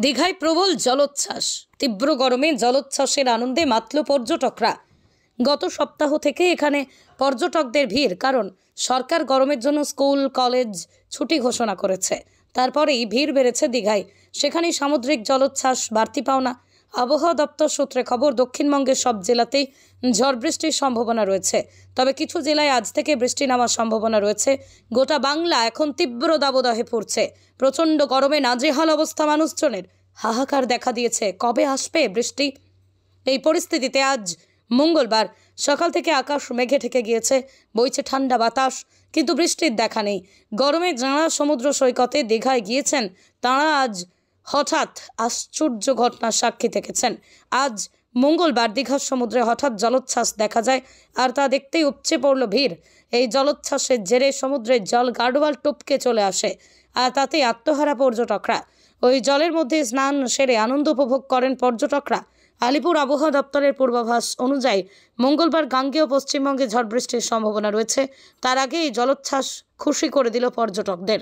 দীঘায় প্রবল জলোচ্ছ্বাস। তীব্র গরমে জলোচ্ছ্বাসের আনন্দে মাতল পর্যটকরা। গত সপ্তাহ থেকে এখানে পর্যটকদের ভিড়, কারণ সরকার গরমের জন্য স্কুল কলেজ ছুটি ঘোষণা করেছে। তারপরেই ভিড় বেড়েছে দীঘায়। সেখানেই সামুদ্রিক জলোচ্ছ্বাস বাড়তি পাওনা। আবহাওয়া দপ্তর সূত্রে খবর, দক্ষিণবঙ্গের সব জেলাতেই ঝড় বৃষ্টির সম্ভাবনা রয়েছে। তবে কিছু জেলায় আজ থেকে বৃষ্টি নামার সম্ভাবনা রয়েছে। গোটা বাংলা এখন তীব্র দাবদাহে পড়ছে। প্রচণ্ড গরমে নাজেহাল অবস্থা মানুষজনের। হাহাকার দেখা দিয়েছে, কবে আসবে বৃষ্টি। এই পরিস্থিতিতে আজ মঙ্গলবার সকাল থেকে আকাশ মেঘে ঢেকে গিয়েছে, বইছে ঠান্ডা বাতাস, কিন্তু বৃষ্টির দেখা নেই। গরমে যাঁরা সমুদ্র সৈকতে দীঘায় গিয়েছেন, তাঁরা আজ হঠাৎ আশ্চর্য ঘটনার সাক্ষী থেকেছেন। আজ মঙ্গলবার দীঘার সমুদ্রে হঠাৎ জলোচ্ছ্বাস দেখা যায়, আর তা দেখতেই উপচে পড়ল ভিড়। এই জলোচ্ছ্বাসের জেরে সমুদ্রের জল গাঢ়ওয়াল টপকে চলে আসে, আর তাতে আত্মহারা পর্যটকরা। ওই জলের মধ্যে স্নান সেরে আনন্দ উপভোগ করেন পর্যটকরা। আলিপুর আবহাওয়া দপ্তরের পূর্বাভাস অনুযায়ী মঙ্গলবার গাঙ্গেয় পশ্চিমবঙ্গে ঝড় বৃষ্টির সম্ভাবনা রয়েছে। তার আগে এই জলোচ্ছ্বাস খুশি করে দিল পর্যটকদের।